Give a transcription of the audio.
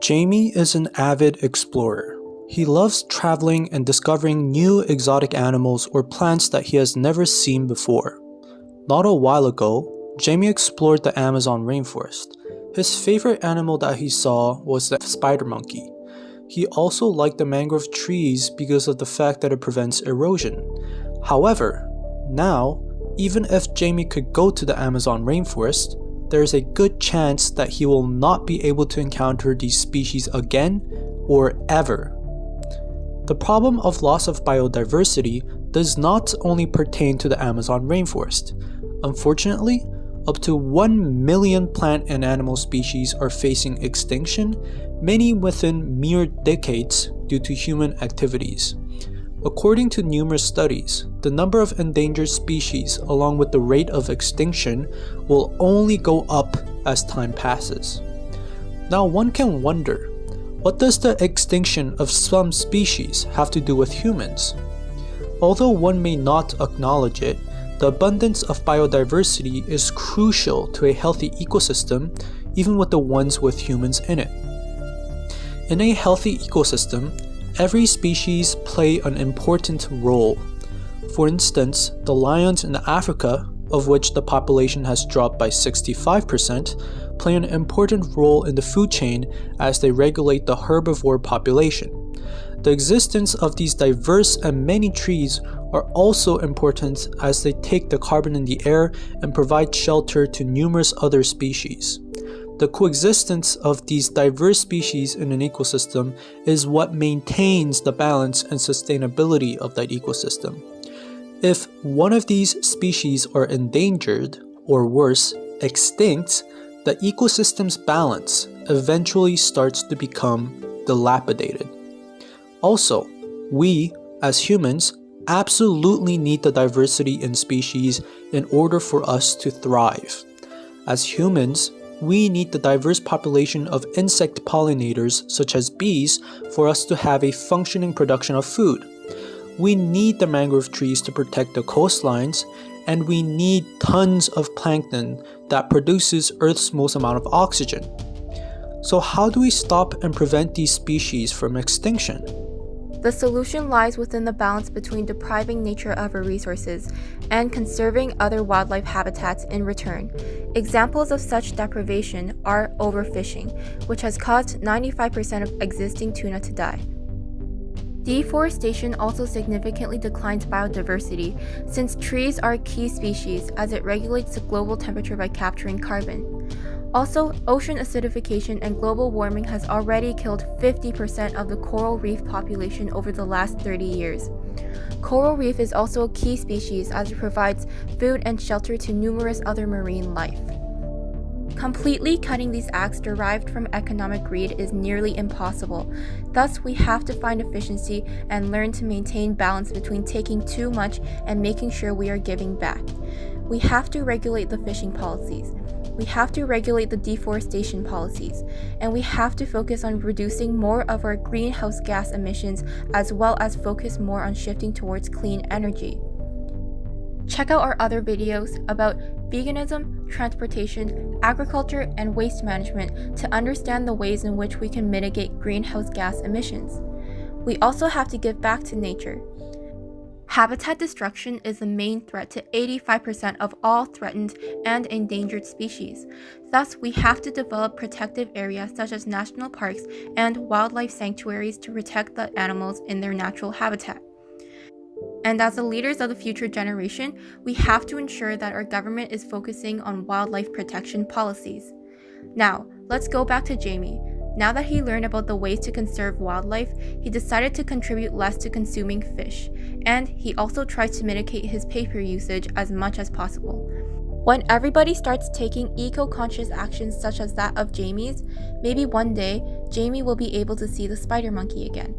Jamie is an avid explorer. He loves traveling and discovering new exotic animals or plants that he has never seen before. Not a while ago, Jamie explored the Amazon rainforest. His favorite animal that he saw was the spider monkey. He also liked the mangrove trees because of the fact that it prevents erosion. However, now, even if Jamie could go to the Amazon rainforest, there is a good chance that he will not be able to encounter these species again or ever. The problem of loss of biodiversity does not only pertain to the Amazon rainforest. Unfortunately, up to 1 million plant and animal species are facing extinction, many within mere decades due to human activities. According to numerous studies, the number of endangered species along with the rate of extinction will only go up as time passes. Now one can wonder, what does the extinction of some species have to do with humans? Although one may not acknowledge it, the abundance of biodiversity is crucial to a healthy ecosystem, even with the ones with humans in it. In a healthy ecosystem, every species play an important role. For instance, the lions in Africa, of which the population has dropped by 65%, play an important role in the food chain as they regulate the herbivore population. The existence of these diverse and many trees are also important as they take the carbon in the air and provide shelter to numerous other species. The coexistence of these diverse species in an ecosystem is what maintains the balance and sustainability of that ecosystem. If one of these species are endangered, or worse, extinct, the ecosystem's balance eventually starts to become dilapidated. Also, we, as humans, absolutely need the diversity in species in order for us to thrive. As humans, we need the diverse population of insect pollinators such as bees for us to have a functioning production of food. We need the mangrove trees to protect the coastlines, and we need tons of plankton that produces Earth's most amount of oxygen. So how do we stop and prevent these species from extinction? The solution lies within the balance between depriving nature of her resources and conserving other wildlife habitats in return. Examples of such deprivation are overfishing, which has caused 95% of existing tuna to die. Deforestation also significantly declines biodiversity, since trees are a key species as it regulates the global temperature by capturing carbon. Also, ocean acidification and global warming has already killed 50% of the coral reef population over the last 30 years. Coral reef is also a key species as it provides food and shelter to numerous other marine life. Completely cutting these acts derived from economic greed is nearly impossible. Thus, we have to find efficiency and learn to maintain balance between taking too much and making sure we are giving back. We have to regulate the fishing policies. We have to regulate the deforestation policies, and we have to focus on reducing more of our greenhouse gas emissions as well as focus more on shifting towards clean energy. Check out our other videos about veganism, transportation, agriculture, and waste management to understand the ways in which we can mitigate greenhouse gas emissions. We also have to give back to nature. Habitat destruction is the main threat to 85% of all threatened and endangered species. Thus, we have to develop protective areas such as national parks and wildlife sanctuaries to protect the animals in their natural habitat. And as the leaders of the future generation, we have to ensure that our government is focusing on wildlife protection policies. Now, let's go back to Jamie. Now that he learned about the ways to conserve wildlife, he decided to contribute less to consuming fish, and he also tries to mitigate his paper usage as much as possible. When everybody starts taking eco-conscious actions such as that of Jamie's, maybe one day, Jamie will be able to see the spider monkey again.